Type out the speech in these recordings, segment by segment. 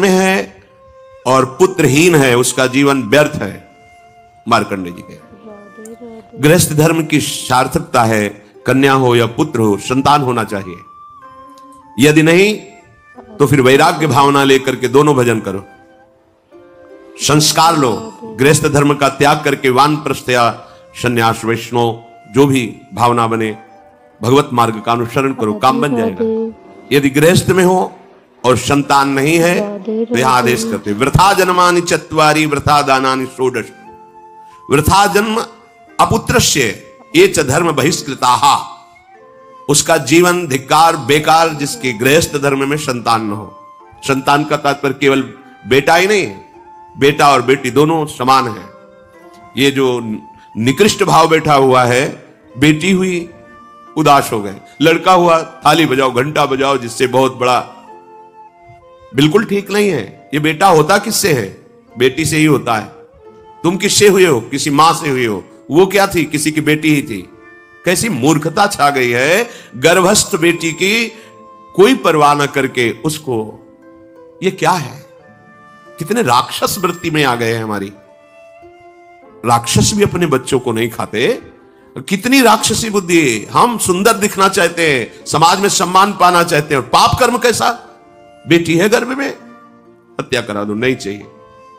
में है और पुत्रहीन है उसका जीवन व्यर्थ है। मार्कंडेय जी के गृहस्थ धर्म की सार्थकता है कन्या हो या पुत्र हो, संतान होना चाहिए। यदि नहीं तो फिर वैराग्य भावना लेकर के दोनों भजन करो, संस्कार लो, गृहस्थ धर्म का त्याग करके वानप्रस्थ या संन्यास वैष्णव जो भी भावना बने भगवत मार्ग का अनुसरण करो, काम बन जाएगा। यदि गृहस्थ में हो और संतान नहीं है तो यहां आदेश करते वृथा जन्मानि चत्वारि वृथा दानानि षोडश। वृथा जन्म अपुत्रस्य ये च धर्म बहिष्कृताः, उसका जीवन धिक्कार बेकार जिसके गृहस्थ धर्म में संतान न हो। संतान का तात्पर्य केवल बेटा ही नहीं, बेटा और बेटी दोनों समान है। ये जो निकृष्ट भाव बैठा हुआ है, बेटी हुई उदास हो गए, लड़का हुआ थाली बजाओ घंटा बजाओ जिससे बहुत बड़ा, बिल्कुल ठीक नहीं है। ये बेटा होता किससे है? बेटी से ही होता है। तुम किससे हुए हो? किसी मां से हुए हो। वो क्या थी? किसी की बेटी ही थी। कैसी मूर्खता छा गई है, गर्भस्थ बेटी की कोई परवाह न करके उसको, ये क्या है? कितने राक्षस वृत्ति में आ गए हैं हमारी। राक्षस भी अपने बच्चों को नहीं खाते। कितनी राक्षसी बुद्धि है। हम सुंदर दिखना चाहते हैं, समाज में सम्मान पाना चाहते हैं, और पाप कर्म कैसा? बेटी है गर्भ में, हत्या करा दो, नहीं चाहिए।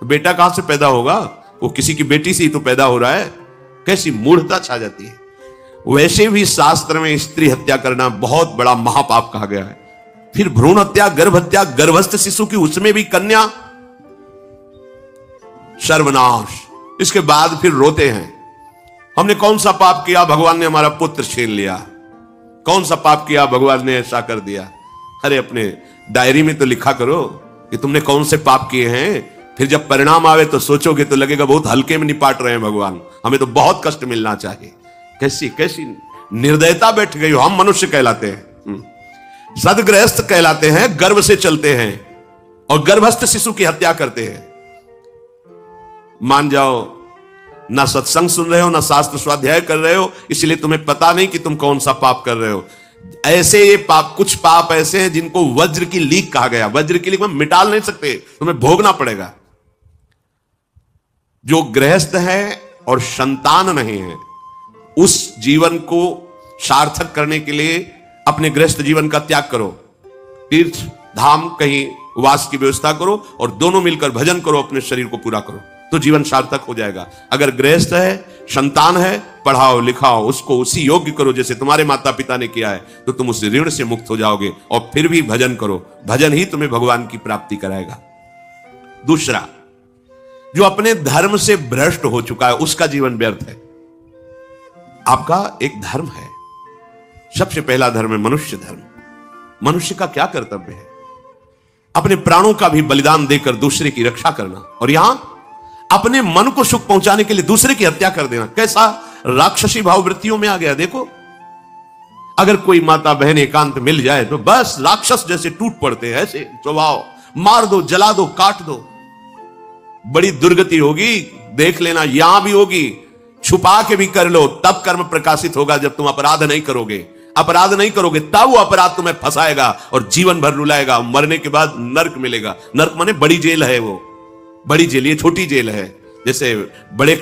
तो बेटा कहां से पैदा होगा? वो किसी की बेटी से ही तो पैदा हो रहा है। कैसी मूढ़ता छा जाती है। वैसे भी शास्त्र में स्त्री हत्या करना बहुत बड़ा महापाप कहा गया है। फिर भ्रूण हत्या, गर्भ हत्या, गर्भस्थ शिशु की, उसमें भी कन्या, सर्वनाश। इसके बाद फिर रोते हैं हमने कौन सा पाप किया, भगवान ने हमारा पुत्र छीन लिया। कौन सा पाप किया, भगवान ने ऐसा कर दिया। अरे अपने डायरी में तो लिखा करो कि तुमने कौन से पाप किए हैं। फिर जब परिणाम आवे तो सोचोगे तो लगेगा बहुत हल्के में निपाट रहे हैं भगवान, हमें तो बहुत कष्ट मिलना चाहिए। कैसी कैसी निर्दयता बैठ गई हो। हम मनुष्य कहलाते हैं, सदगृहस्थ कहलाते हैं, गर्भ से चलते हैं और गर्भस्थ शिशु की हत्या करते हैं। मान जाओ, ना सत्संग सुन रहे हो, ना शास्त्र स्वाध्याय कर रहे हो, इसलिए तुम्हें पता नहीं कि तुम कौन सा पाप कर रहे हो। ऐसे ये पाप, कुछ पाप ऐसे हैं जिनको वज्र की लीक कहा गया। वज्र की लीक में मिटाल नहीं सकते, तुम्हें भोगना पड़ेगा। जो गृहस्थ है और संतान नहीं है, उस जीवन को सार्थक करने के लिए अपने गृहस्थ जीवन का त्याग करो, तीर्थ धाम कहीं वास की व्यवस्था करो और दोनों मिलकर भजन करो, अपने शरीर को पूरा करो, तो जीवन सार्थक हो जाएगा। अगर गृहस्थ है, संतान है, पढ़ाओ लिखाओ, उसको उसी योग्य करो जैसे तुम्हारे माता पिता ने किया है, तो तुम उस ऋण से मुक्त हो जाओगे। और फिर भी भजन करो, भजन ही तुम्हें भगवान की प्राप्ति कराएगा। दूसरा, जो अपने धर्म से भ्रष्ट हो चुका है उसका जीवन व्यर्थ है। आपका एक धर्म है, सबसे पहला धर्म है मनुष्य धर्म। मनुष्य का क्या कर्तव्य है? अपने प्राणों का भी बलिदान देकर दूसरे की रक्षा करना, और यहां अपने मन को सुख पहुंचाने के लिए दूसरे की हत्या कर देना। कैसा राक्षसी भाव वृत्तियों में आ गया। देखो, अगर कोई माता बहन एकांत मिल जाए तो बस राक्षस जैसे टूट पड़ते हैं, ऐसे स्वभाव, मार दो, जला दो, काट दो। बड़ी दुर्गति होगी, देख लेना, यहां भी होगी। छुपा के भी कर लो, तब कर्म प्रकाशित होगा जब तुम अपराध नहीं करोगे। अपराध नहीं करोगे तब वो अपराध तुम्हें फंसाएगा और जीवन भर रुलाएगा। मरने के बाद नर्क मिलेगा। नर्क माने बड़ी जेल है, वो बड़ी जेल, ये छोटी जेल है। जैसे बड़े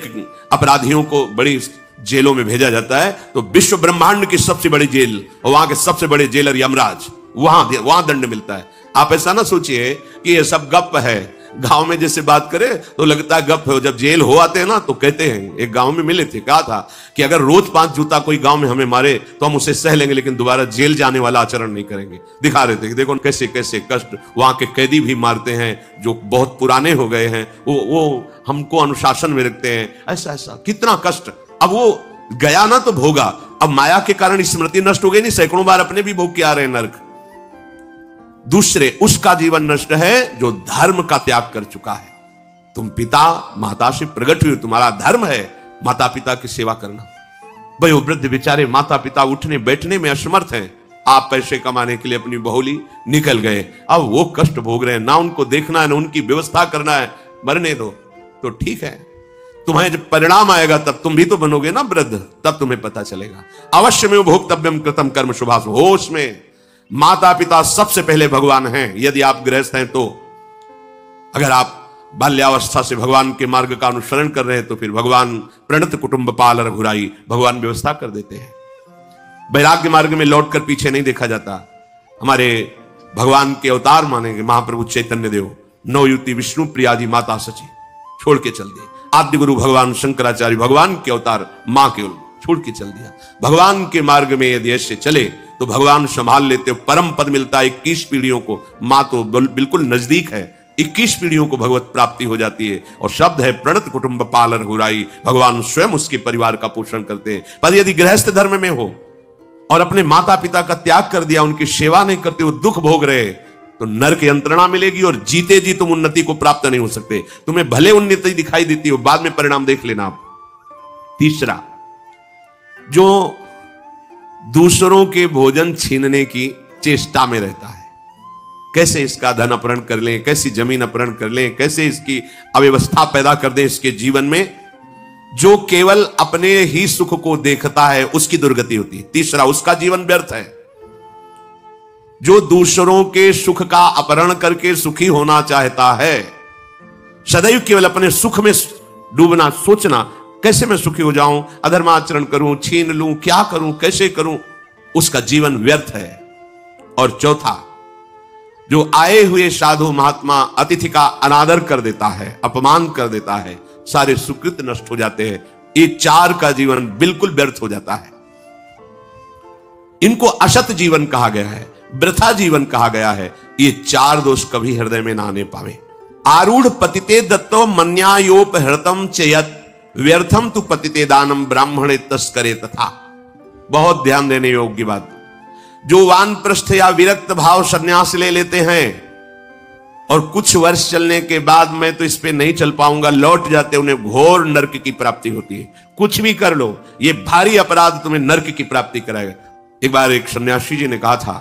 अपराधियों को बड़ी जेलों में भेजा जाता है, तो विश्व ब्रह्मांड की सबसे बड़ी जेल और वहां के सबसे बड़े जेलर यमराज, वहां दंड मिलता है। आप ऐसा ना सोचिए कि ये सब गप है। गांव में जैसे बात करे तो लगता है गप है। जब जेल हो आते हैं ना तो कहते हैं, एक गांव में मिले थे, कहा था कि अगर रोज 5 जूता कोई गांव में हमें मारे तो हम उसे सह लेंगे, लेकिन दोबारा जेल जाने वाला आचरण नहीं करेंगे। दिखा रहे थे कि देखो कैसे कैसे कष्ट वहां के कैदी भी मारते हैं जो बहुत पुराने हो गए हैं, वो हमको अनुशासन में रखते हैं। ऐसा ऐसा कितना कष्ट। अब वो गया ना तो भोगा, अब माया के कारण स्मृति नष्ट हो गई नहीं, सैकड़ों बार अपने भी भोग के आ रहे हैं नर्क। दूसरे, उसका जीवन नष्ट है जो धर्म का त्याग कर चुका है। तुम पिता माता से प्रकट हुए, तुम्हारा धर्म है माता पिता की सेवा करना। वयोवृद्ध बेचारे माता पिता उठने बैठने में असमर्थ हैं, आप पैसे कमाने के लिए अपनी बहुली निकल गए, अब वो कष्ट भोग रहे हैं। ना उनको देखना है ना उनकी व्यवस्था करना है, मरने दो तो ठीक है। तुम्हें जब परिणाम आएगा तब तुम भी तो बनोगे ना वृद्ध, तब तुम्हें पता चलेगा। अवश्य में भोक्तव्यम कृतम कर्म शुभाशु। होश में, माता पिता सबसे पहले भगवान हैं। यदि आप गृहस्थ हैं तो अगर आप बाल्यावस्था से भगवान के मार्ग का अनुसरण कर रहे हैं तो फिर भगवान प्रणत कुटुंब पाल रघुराई, भगवान व्यवस्था कर देते हैं। वैराग्य मार्ग में लौटकर पीछे नहीं देखा जाता। हमारे भगवान के अवतार मानेंगे महाप्रभु चैतन्य देव, नवयुति विष्णु प्रियादि माता सची छोड़ के चल दिए। आद्य गुरु भगवान शंकराचार्य भगवान के अवतार मां केवल छोड़ के चल दिया। भगवान के मार्ग में यदि ऐसे चले तो भगवान संभाल लेते हो, परम पद मिलता है 21 पीढ़ियों को। मां तो बिल्कुल नजदीक है, 21 पीढ़ियों को भगवत प्राप्ति हो जाती है। और शब्द है प्रणत कुटुंब पाल रघुराई, भगवान स्वयं उसके परिवार का पोषण करते हैं। पर यदि गृहस्थ धर्म में हो और अपने माता पिता का त्याग कर दिया, उनकी सेवा नहीं करते, वो दुख भोग रहे, तो नरक यंत्रणा मिलेगी और जीते जी तुम उन्नति को प्राप्त नहीं हो सकते। तुम्हें भले उन्नति दिखाई देती हो, बाद में परिणाम देख लेना आप। तीसरा, जो दूसरों के भोजन छीनने की चेष्टा में रहता है, कैसे इसका धन अपहरण कर लें, कैसी जमीन अपहरण कर लें, कैसे इसकी अव्यवस्था पैदा कर दें इसके जीवन में, जो केवल अपने ही सुख को देखता है उसकी दुर्गति होती है। तीसरा, उसका जीवन व्यर्थ है। जो दूसरों के सुख का अपहरण करके सुखी होना चाहता है, सदैव केवल अपने सुख में डूबना, सोचना कैसे मैं सुखी हो जाऊं, अधर्माचरण करूं, छीन लूं, क्या करूं, कैसे करूं, उसका जीवन व्यर्थ है। और चौथा, जो आए हुए साधु महात्मा अतिथि का अनादर कर देता है, अपमान कर देता है, सारे सुकृत नष्ट हो जाते हैं। ये चार का जीवन बिल्कुल व्यर्थ हो जाता है। इनको असत जीवन कहा गया है, वृथा जीवन कहा गया है। ये चार दोष कभी हृदय में ना आने पावे। आरूढ़ पतिते दत्तो मन्यायोपहृतम चयत व्यर्थम तु पतिते दानम ब्राह्मणे तस्करे तथा। बहुत ध्यान देने योग्य बात। जो वानप्रस्थ या विरक्त भाव संन्यास ले लेते हैं और कुछ वर्ष चलने के बाद मैं तो इस पे नहीं चल पाऊंगा लौट जाते, उन्हें घोर नरक की प्राप्ति होती है। कुछ भी कर लो, ये भारी अपराध तुम्हें नरक की प्राप्ति कराएगा। एक बार एक सन्यासी जी ने कहा था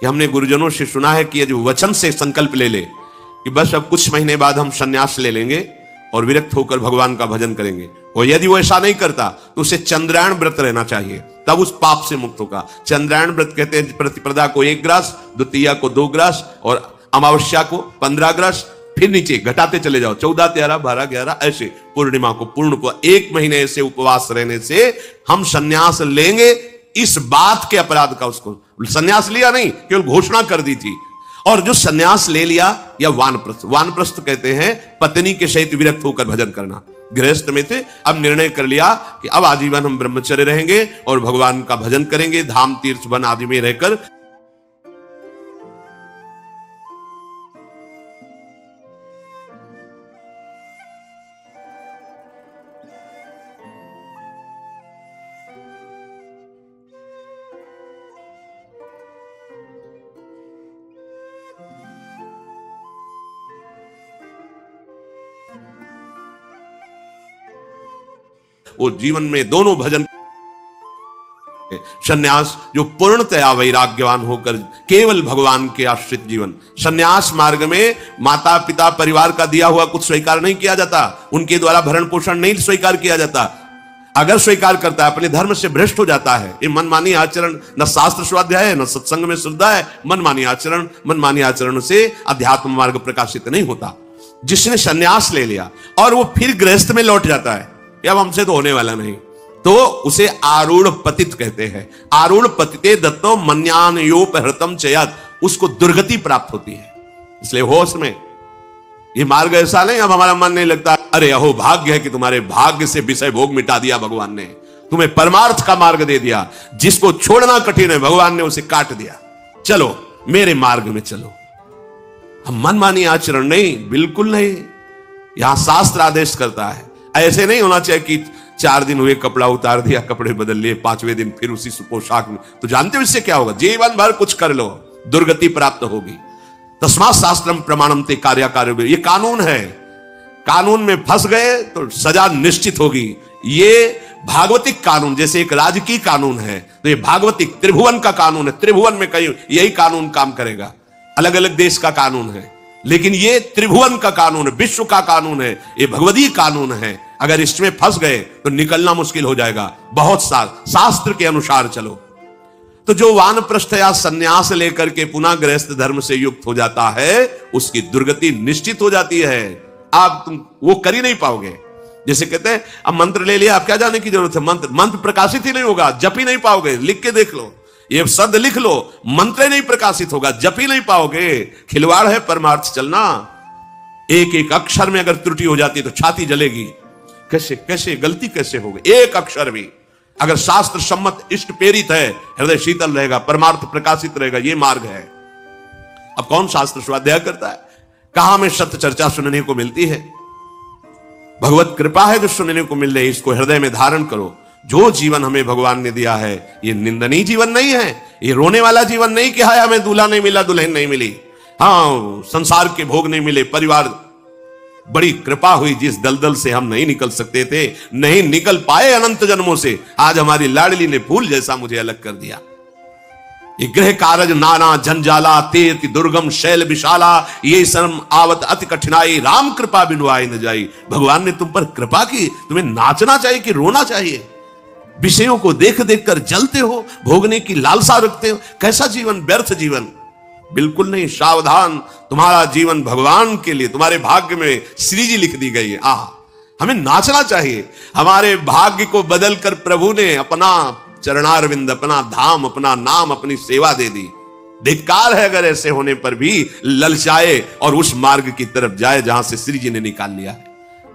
कि हमने गुरुजनों से सुना है कि यदि वचन से संकल्प ले ले कि बस अब कुछ महीने बाद हम संन्यास ले लेंगे और विरक्त होकर भगवान का भजन करेंगे, और यदि वो ऐसा नहीं करता तो उसे चंद्रायण व्रत रहना चाहिए, तब उस पाप से मुक्त होगा। चंद्रायण व्रत कहते हैं प्रतिपदा को 1 ग्रास, द्वितीया को 2 ग्रास और अमावस्या को 15 ग्रास, फिर नीचे घटाते चले जाओ 14, 13, 12, 11, ऐसे पूर्णिमा को पूर्ण को 1 महीने ऐसे उपवास रहने से हम संन्यास लेंगे। इस बात के अपराध का उसको संन्यास लिया नहीं, केवल घोषणा कर दी थी। और जो संन्यास ले लिया या वानप्रस्थ, वानप्रस्थ कहते हैं पत्नी के सहित विरक्त होकर भजन करना। गृहस्थ में थे, अब निर्णय कर लिया कि अब आजीवन हम ब्रह्मचर्य रहेंगे और भगवान का भजन करेंगे, धाम तीर्थ वन आदि में रहकर। वो जीवन में दोनों भजन संन्यास, जो पूर्णतया वैराग्यवान होकर केवल भगवान के आश्रित जीवन। संन्यास मार्ग में माता पिता परिवार का दिया हुआ कुछ स्वीकार नहीं किया जाता, उनके द्वारा भरण पोषण नहीं स्वीकार किया जाता। अगर स्वीकार करता है अपने धर्म से भ्रष्ट हो जाता है। ये मनमानी आचरण, न शास्त्र स्वाध्याय है न सत्संग में श्रद्धा है। मनमानी आचरण से अध्यात्म मार्ग प्रकाशित नहीं होता। जिसने संन्यास ले लिया और वो फिर गृहस्थ में लौट जाता है, अब हमसे तो होने वाला नहीं, तो उसे आरूढ़ पतित कहते हैं। आरूढ़ पतिते दत्तो मन्यायोपहृतम चयत, उसको दुर्गति प्राप्त होती है। इसलिए होश में ये मार्ग ऐसा नहीं अब हमारा मन नहीं लगता, अरे अहो भाग्य है कि तुम्हारे भाग्य से विषय भोग मिटा दिया भगवान ने, तुम्हें परमार्थ का मार्ग दे दिया। जिसको छोड़ना कठिन है भगवान ने उसे काट दिया, चलो मेरे मार्ग में चलो। हम मनमानी आचरण नहीं, बिल्कुल नहीं। यहां शास्त्र आदेश करता है। ऐसे नहीं होना चाहिए कि 4 दिन हुए कपड़ा उतार दिया, कपड़े बदल लिए, 5वें दिन फिर उसी पोशाक में। तो जानते हो इससे क्या होगा? जीवन भर कुछ कर लो, दुर्गति प्राप्त होगी। तस्मात् शास्त्रम प्रमाणम ते कार्याकार्य, ये कानून है। कानून में फंस गए तो सजा निश्चित होगी। ये भागवतिक कानून, जैसे एक राजकीय कानून है, तो ये भागवतिक त्रिभुवन का कानून है। त्रिभुवन में कहीं यही कानून काम करेगा। अलग अलग देश का कानून है, लेकिन ये त्रिभुवन का कानून है, विश्व का कानून है, ये भगवदीय कानून है। अगर इसमें फंस गए तो निकलना मुश्किल हो जाएगा। बहुत शास्त्र के अनुसार चलो। तो जो वानप्रस्थ या संन्यास लेकर के पुनः गृहस्थ धर्म से युक्त हो जाता है, उसकी दुर्गति निश्चित हो जाती है। आप तुम वो कर ही नहीं पाओगे। जैसे कहते हैं अब मंत्र ले लिया, आप क्या जाने की जरूरत है, मंत्र प्रकाशित ही नहीं होगा, जप ही नहीं पाओगे। लिख के देख लो, ये शब्द लिख लो, मंत्र नहीं प्रकाशित होगा, जप ही नहीं पाओगे। खिलवाड़ है परमार्थ चलना। एक एक अक्षर में अगर त्रुटि हो जाती है तो छाती जलेगी। कैसे कैसे गलती कैसे होगी? एक अक्षर भी अगर शास्त्र सम्मत इष्ट प्रेरित है, हृदय शीतल रहेगा, परमार्थ प्रकाशित रहेगा, ये मार्ग है। अब कौन शास्त्र स्वाध्याय करता है? कहां में सत्य चर्चा सुनने को मिलती है? भगवत कृपा है जो सुनने को मिल रही, इसको हृदय में धारण करो। जो जीवन हमें भगवान ने दिया है, ये निंदनीय जीवन नहीं है, ये रोने वाला जीवन नहीं कि हाय हमें दूल्हा नहीं मिला, दुल्हन नहीं मिली, हाँ संसार के भोग नहीं मिले, परिवार बड़ी कृपा हुई जिस दलदल से हम नहीं निकल सकते थे, नहीं निकल पाए अनंत जन्मों से, आज हमारी लाडली ने फूल जैसा मुझे अलग कर दिया। ये गृह कारज नाना जंजाला, तेत दुर्गम शैल विशाला, ये शर्म आवत अति कठिनाई, राम कृपा बिनु आए न जाई। भगवान ने तुम पर कृपा की, तुम्हें नाचना चाहिए कि रोना चाहिए? विषयों को देख देख कर जलते हो, भोगने की लालसा रखते हो। कैसा जीवन? व्यर्थ जीवन। बिल्कुल नहीं, सावधान, तुम्हारा जीवन भगवान के लिए, तुम्हारे भाग्य में श्री जी लिख दी गई है। हमें नाचना चाहिए। हमारे भाग्य को बदल कर प्रभु ने अपना चरणारविंद, अपना धाम, अपना नाम, अपनी सेवा दे दी। धिक्कार है अगर ऐसे होने पर भी ललचाए और उस मार्ग की तरफ जाए जहां से श्री जी ने निकाल लिया है।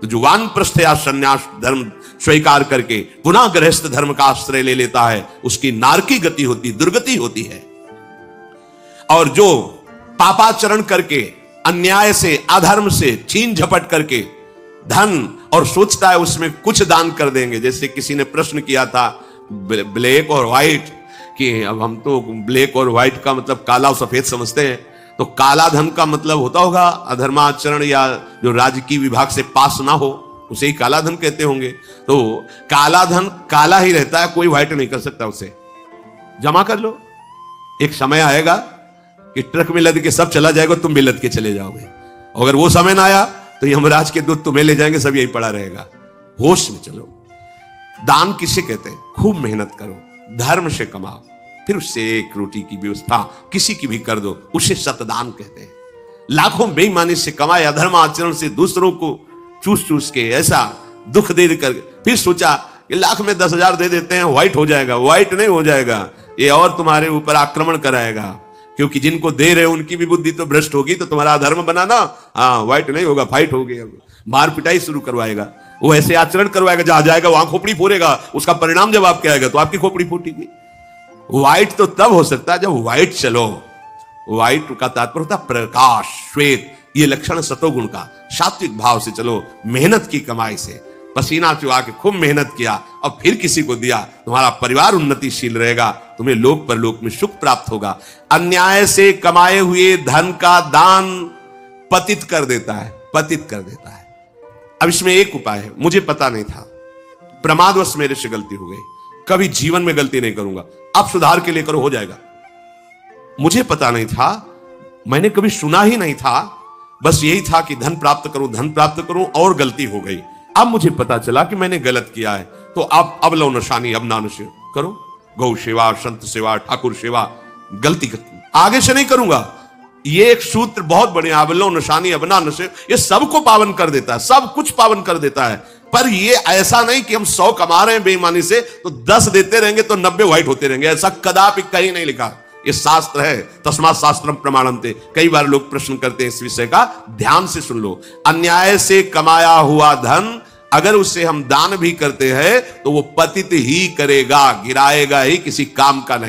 तो जो वानप्रस्थ या संन्यास धर्म स्वीकार करके पुनः गृहस्थ धर्म का आश्रय ले लेता है, उसकी नारकी गति होती, दुर्गति होती है। और जो पापाचरण करके, अन्याय से, अधर्म से छीन झपट करके धन और सोचता है उसमें कुछ दान कर देंगे। जैसे किसी ने प्रश्न किया था ब्लैक और व्हाइट, कि अब हम तो ब्लैक और व्हाइट का मतलब काला और सफेद समझते हैं, तो काला धन का मतलब होता होगा अधर्माचरण या जो राजकीय विभाग से पास ना हो, उसे ही काला धन कहते होंगे। तो काला धन काला ही रहता है, कोई व्हाइट नहीं कर सकता उसे। जमा कर लो, एक समय आएगा कि ट्रक में लद के सब चला जाएगा, तुम भी लद के चले जाओगे। अगर वो समय ना आया तो यमराज के दूत तुम्हें ले जाएंगे, सब यही पड़ा रहेगा। होश में चलो। दान किसे कहते हैं? खूब मेहनत करो, धर्म से कमाओ, फिर उससे एक रोटी की व्यवस्था किसी की भी कर दो, उसे सतदान कहते हैं। लाखों बेईमानी से कमाए, अधर्म आचरण से दूसरों को चूस चूस के ऐसा दुख दे कर फिर सोचा कि लाख में 10,000 दे देते हैं, व्हाइट हो जाएगा। व्हाइट नहीं हो जाएगा, ये और तुम्हारे ऊपर आक्रमण कराएगा, क्योंकि जिनको दे रहे उनकी भी बुद्धि तो भ्रष्ट होगी। तो तुम्हारा अधर्म बनाना, हाँ व्हाइट नहीं होगा, फाइट हो गया, मार पिटाई शुरू करवाएगा। वो ऐसे आचरण करवाएगा, जहां जाएगा वहां खोपड़ी फोड़ेगा, उसका परिणाम जब आपके आएगा तो आपकी खोपड़ी फूटेगी। व्हाइट तो तब हो सकता है जब व्हाइट चलो। व्हाइट का तात्पर्य होता प्रकाश, श्वेत, ये लक्षण सतोगुण का। सात्विक भाव से चलो, मेहनत की कमाई से, पसीना चुहा के खूब मेहनत किया और फिर किसी को दिया, तुम्हारा परिवार उन्नतिशील रहेगा, तुम्हें लोक परलोक में सुख प्राप्त होगा। अन्याय से कमाए हुए धन का दान पतित कर देता है, पतित कर देता है। अब इसमें एक उपाय है, मुझे पता नहीं था, प्रमादवश मेरे से गलती हो गई, कभी जीवन में गलती नहीं करूंगा, अब सुधार के लिए करो, हो जाएगा। मुझे पता नहीं था, मैंने कभी सुना ही नहीं था, बस यही था कि धन प्राप्त करूं, धन प्राप्त करूं, और गलती हो गई। अब मुझे पता चला कि मैंने गलत किया है, तो अब लो नशानी, अब ना नशे करो, गौ सेवा, संत सेवा, ठाकुर सेवा, गलती आगे से नहीं करूंगा। ये एक सूत्र बहुत बढ़िया, अब लो नशानी अब ना नशे, ये सबको पावन कर देता है, सब कुछ पावन कर देता है। पर ये ऐसा नहीं कि हम 100 कमा रहे हैं बेईमानी से तो 10 देते रहेंगे तो 90 व्हाइट होते रहेंगे, ऐसा कदापि कहीं नहीं लिखा। ये शास्त्र है, तस्मात् शास्त्रम प्रमाणन्ते। कई बार लोग प्रश्न करते हैं इस विषय का, ध्यान से सुन लो। अन्याय से कमाया हुआ धन अगर उसे हम दान भी करते हैं तो वो पतित ही करेगा, गिराएगा ही, किसी काम का नहीं।